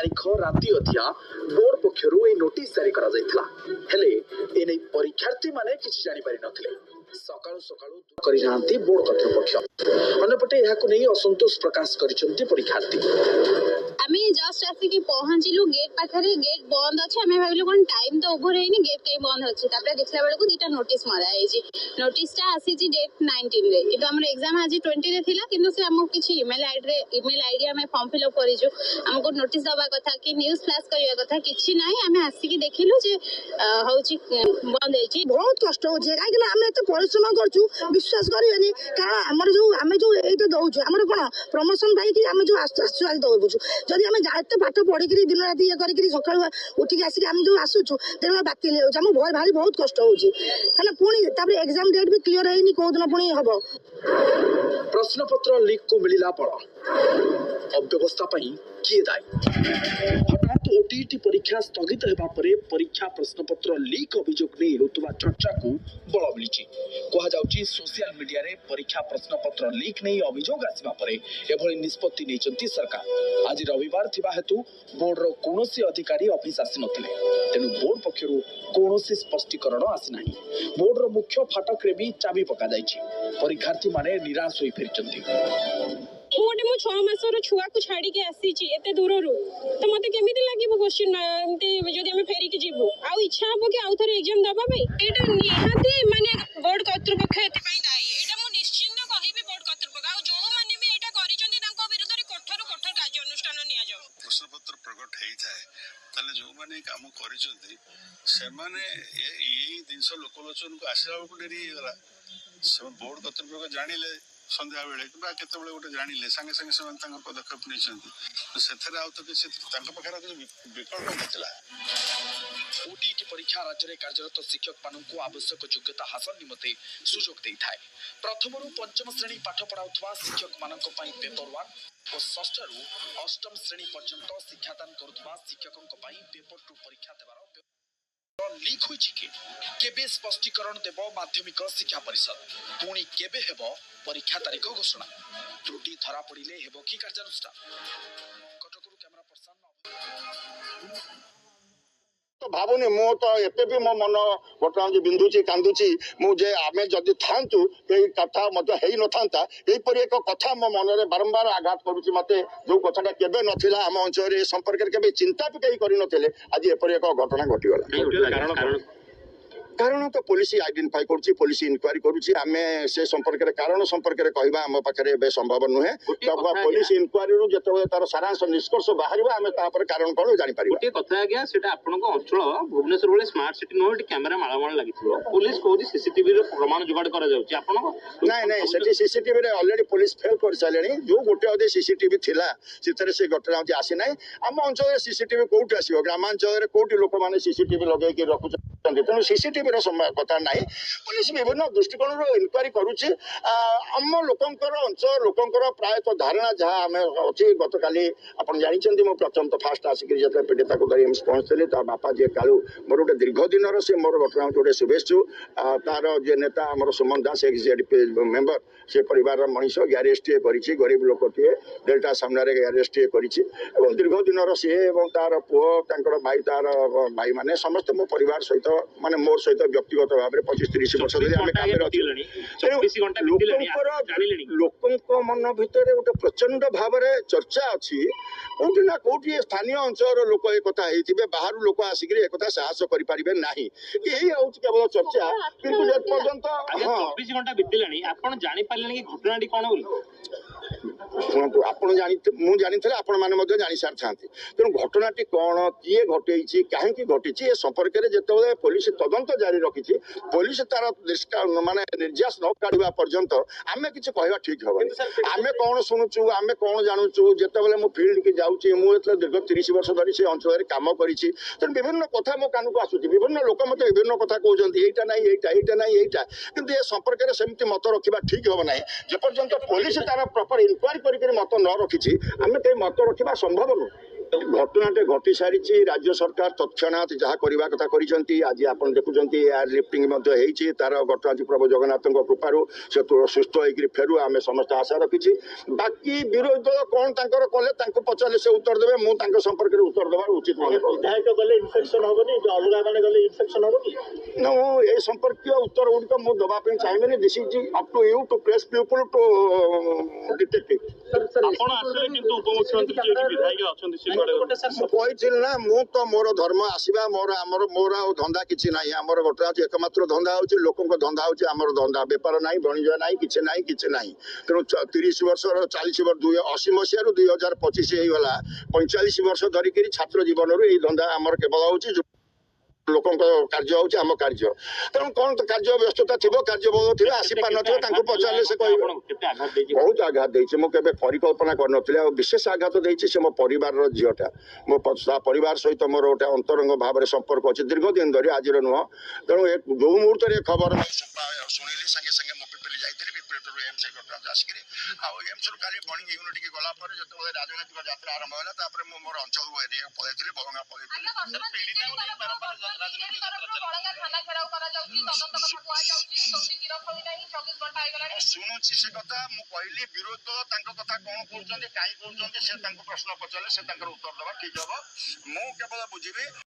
तारीख राति अधिया बोर्ड पक्षरु ए नोटिस जारी करा जायथला हेले एने परीक्षार्थी माने किछि जानि पारि नथिले सकाळु सकाळु करि जांती बोर्ड कर्तृपक्ष अन्यपटे एहाकु नै असंतोष प्रकाश करिसंती परीक्षार्थी आमे जस्ट आसी कि पहुंचिलु गेट पाखरे गेट बंद अछि आमे भाबिलु कोन टाइम तो ओभर हेनी गेट कई बंद अछि तापर देखला बेले को दुटा नोटिस मरा आइछि नोटिसटा आसी जी डेट 19 रे किंतु हमर एग्जाम आज 20 रे थिला किंतु से हमको किछि ईमेल आईडी हमें फॉर्म फिल अप करिजु हमको नोटिस दबा कथा कि न्यूज़ फ्लैश करिया कथा किछि नाही आमे आसी कि देखिलु जे होछि बंद हेछि बहुत कष्ट होछि काहे कि आमे एते परिश्रम करछु विश्वास करिवेनी कारण हमर जो आमे जो एटा दउछु हमर कोन प्रमोशन भाई कि आमे जो आसु आज दउछु जदि आमे जाते पाठ पढी करी दिन राति ये करी सकाळ उठी आसी आमे जो आसुछु तेरा बातिल हो हम भय भारी बहुत कष्ट होछि खाना पुणी तापर एग्जाम डेट भी क्लियर हेनी को दिन पुणी हबो प्रश्न पत्र लीक को मिलिला बड़ अव्यवस्था पई किए दायी हठात ओटीटी परीक्षा स्थगित हेबा परे परीक्षा प्रश्न पत्र लीक अभियोग नै होतबा चर्चा को बळ मिलिछि कहा जाउछि सोशल मीडिया रे परीक्षा प्रश्न पत्र लीक नै अभियोग आसीबा परे एभଳି निष्पत्ति नेचंती सरकार आज रविवार थिबा हेतु बोर्ड रो कोनोसी अधिकारी ऑफिस आसी नथिले तेनु बोर्ड पक्षरु कोनोसी स्पष्टीकरण आसी नाही बोर्ड रो मुख्य फाटक रे भी चाबी पका जाइछि परीक्षार्थी माने निराश होई फेरिचंती मोटे मो 6 मासर छुआ को छाड़ी के आसी छी एते दूर रु तो मते केमिति लागिबो क्वेश्चन एमते जदी हम फेरी के जीवो आ इच्छा हबो कि आउ थरे एग्जाम दबा भाई एटा निहाती माने बोर्ड कर्तृपक्ष एते पई दाई एटा मो निश्चिंत कहिबी बोर्ड कर्तृपक्ष आ जो माने भी एटा करि चंती तांको विरुद्ध रे कठोर कार्य अनुष्ठान निया जाओ प्रश्न पत्र प्रकट हेई थाए ताले जो माने काम करि चंती से माने एई दिनस लोकलोचन को आसीला को डेरी गला से बोर्ड कर्तृपक्ष जानिले संध्या बेले कि केते बेले गोटे जानिले संगे संगे से पदक्षेप नहीं से आउ तो किसी पाखे विकल्प नथिला ओटीटी परीक्षा राज्य में कार्यरत शिक्षक मानू आवश्यक योग्यता हासिल निमते सुजोग देइथाय प्रथम रु पंचम श्रेणी पाठ पढ़ाउथवा शिक्षक मानक पई पेपर 1 और षष्ठ रु अष्टम श्रेणी पर्यंत शिक्षादान करुथवा शिक्षकक पई पेपर 2 परीक्षा देबार लीक होइछि कि केबे स्पष्टीकरण देव माध्यमिक शिक्षा परिषद पुणी केबे हेबो परीक्षा तारीख घोषणा त्रुटि धरा पड़िले हेबो कि कार्यानुष्ठान कटकरू कैमरा पर्सन तो भावुनी मो तो एते भी मो मन बर्तमान बिंदुची कांदुची मुझे आमे जदि थांतु एई कथा मते हेई न थांता एई परि एक कथा मो मन रे बारंबार आघात करूची मते जो कथाटा केबे नथिला हम अंचल रे संपर्क रे केबे चिंता भी कई करि नथिले आज एपरि एक घटना घटी गला कारण तो पुलिस आइडेंटिफाई करुची पुलिस इनक्वारी करुची आमे से संपर्क रे कारण संपर्क रे कहबा हम पाखरे बे संभव नुहे तब पुलिस इनक्वारी रु जते तार सारांश निष्कर्ष बाहरिबा आमे ता पर कारण कोन जानि परिबा ओटे कथा आ गया सेटा आपन को अंचल भुवनेश्वर वाले स्मार्ट सिटी नोट कैमरा माळा लागिथिबो पुलिस कोदी सीसीटीवी रो प्रमाण जुगाड़ करा जाउची आपन को नहीं सेठी सीसीटीवी रे ऑलरेडी पुलिस फेल कर सालेनी जो गोटे अदे सीसीटीवी थिला सितरे से घटना आसी नाही हम अंचल रे सीसीटीवी कोउट आसीबो ग्रामांचल रे कोउट लोक माने सीसीटीवी लगै के रखु तेणु सीसीटीवी कथा ना पुलिस विभिन्न दृष्टिकोण इनक्वारी करुच्ची आम लोकंर अंचल लोकंर प्रायतः धारणा जहाँ आम अच्छी गत काली आप जानते मो प्रथम तो फास्ट आसिक जो पीड़िता को एम्स पहुँचली तार बापा जी कालू मोर गोटे दीर्घ दिन से मोर घटना गोटे शुभेच्छु तार जे नेता आम सुमन दास एक्सजेडपी मेम्बर से परिवार मनीष ग्यारेज टे कर गरीब लोक टे डेल्टा सामने ग्यारेज टे कर दीर्घ दिन सी तार पुओ भाई तार भाई मैंने समस्त मो परिवार सहित माने मोर सहित व्यक्तिगत भाव में 25-30 वर्ष लोक मन भितर गोटे प्रचंड भाव में चर्चा अच्छी कौटी ना कौटी स्थानीय अंचल लोक एक बाहर लोक आसिक एक साहस करें ना यही हूँ केवल चर्चा कि पर्यंत 24 घंटा बीतलानी आपण जानि पारले कि घटनाटी कोन बोली शुणु आप जानी आपण मैंने जानी सारी था तेणु घटनाटी कौन किए घटे कहीं घटी संपर्क में जिते पुलिस तदंत जारी रखी पुलिस तार माने निर्यास न काढ़ा पर्यंत आम कि कहवा ठीक हम आम कौन शुणुचु आम कौन जानूचु जिते मो फिल्ड की जाऊँगी मुझे दीर्घ 30 वर्ष धरी से अंचल कम करी विभिन्न कथा मो कान को आसूँ विभिन्न लोक मत विभिन्न कथा कहते यहीटा ना यहीटा ना यहीटा कि ए संपर्क में सेमती मत रखा ठीक हम ना जेपर्यंत पुलिस तार प्रॉपर इनक्वारी कर मत न रखी आम कहीं मत रखा संभव नुह ঘটনাଟେ ଘଟି ସାରିଛି ରାଜ୍ୟ ସରକାର ତତ୍କ୍ଷଣାତ୍ ଯାହା କରିବା କଥା କରିଛନ୍ତି ଆଜି ଆପଣ ଦେଖୁଛନ୍ତି ଏୟାର ଲିଫ୍ଟିଂ ମଧ୍ୟ ହେଇଛି ତାର ଘଟଣା ପ୍ରଭୁ ଜଗନ୍ନାଥଙ୍କ କୃପାରୁ ସେ ସୁସ୍ଥ ହେଇକିରି ଫେରୁ ଆମେ ସମସ୍ତେ ଆଶା ରଖିଛି ବାକି ବିରୋଧୀ ଦଳ କ'ଣ ତାଙ୍କର କଲେ ତାଙ୍କୁ ପଚାରିଲେ ସେ ଉତ୍ତର ଦେବେ ମୁଁ ତାଙ୍କ ସମ୍ପର୍କରେ ଉତ୍ତର ଦେବାର ଉଚିତ ମନେ କରୁ ବିଧାୟକ ଗଲେ ଇନଫେକ୍ସନ ହବନି ଅଲଗା ମାନେ ଗଲେ ଇନଫେକ୍ସନ ହବ କି ମୁଁ ଏ ସମ୍ପର୍କୀୟ ଉତ୍ତର ଗୁଡ଼ିକ ମୁଁ ଦେବା ପାଇଁ ଚାହିଁବିନି this is up to you to press people to detective ଆପଣ ଆସିଲେ କିନ୍ତୁ ଉପମୁଖ୍ୟମନ୍ତ୍ରୀ ଯିଏ ବିଧାୟକ ଅଛନ୍ତି ସେ ମୁଁ କହିଥିଲି ନା ମୁଁ ତ ମୋର ଧର୍ମ ଆସିବା ମୋର ଆଉ ଧନ୍ଦା କିଛି ନାହିଁ ଆମର ଘଟଣା ହଉଛି ଏକମାତ୍ର ଧନ୍ଦା ହଉଛି ଲୋକଙ୍କ ଧନ୍ଦା ହଉଛି ଆମର ଧନ୍ଦା ବେପାର ନାହିଁ ବଣିଜ ନାହିଁ କିଛି ନାହିଁ ତେଣୁ 30 ବର୍ଷର 40 ବର୍ଷ 80 ମସିହାରୁ 2025 ହେଇଗଲା 45 ବର୍ଷ ଧରିକିରି ଛାତ୍ର ଜୀବନରୁ ଏଇ ଧନ୍ଦା ଆମର କେବଳ ହଉଛି ଲୋକଙ୍କ କାର୍ଯ୍ୟ ହଉଛି ଆମ କାର୍ଯ୍ୟ ତେଣୁ କ'ଣ କାର୍ଯ୍ୟ ବ୍ୟସ୍ତତା ଥିବ କାର୍ଯ୍ୟବହୁଳ ଥିବ ଆସିପାରୁନଥିବ ତାଙ୍କୁ ପଚାରିଲେ ସେ କହିବେ ବହୁତ ଆଘାତ ଦେଇଛି ମୁଁ କେବେ ପରିକଳ୍ପନା କରିନଥିଲି ଆଉ ବିଶେଷ ଆଘାତ ଦେଇଛି ସେ ମୋ ପରିବାରର ଝିଅଟା ମୋ ତା ପରିବାର ସହିତ ମୋର ଗୋଟେ ଅନ୍ତରଙ୍ଗ ଭାବରେ ସମ୍ପର୍କ ଅଛି ଦୀର୍ଘ ଦିନ ଧରି ଆଜିର ନୁହଁ ତେଣୁ ଯୋଉ ମୁହୂର୍ତ୍ତରେ ଖବର ଶୁଣିଲି ସାଙ୍ଗେ ସାଙ୍ଗେ ମୋ ପିପିଲି ଯାଇଥିଲି ପିପିଲିରୁ ଏମ୍ସ ଘଟଣା ଆସିକିରି ଆଉ ଏମ୍ସରୁ କାଲି ମର୍ଣ୍ଣିଂ ୟୁନିଟିକି ଗଲା ପରେ ଯେତେବେଳେ ରାଜନୈତିକ ଯାତ୍ରା ଆରମ୍ଭ ହେଲା ତାପରେ ମୁଁ ମୋର ଅଞ୍ଚଳ ଏରିଆ ପଳେଇଥିଲି ବରଙ୍ଗା ପଳେଇଥିଲି ଶୁଣୁଛି ସେ କଥା ମୁଁ କହିଲି ବିରୋଧୀ ଦଳ ତାଙ୍କ କଥା କ'ଣ କହୁଛନ୍ତି କାହିଁ କହୁଛନ୍ତି ସେ ତାଙ୍କୁ ପ୍ରଶ୍ନ ପଚାରିଲେ ସେ ତାଙ୍କର ଉତ୍ତର ଦେବା ଠିକ ହବ ମୁଁ କେବଳ ବୁଝିବି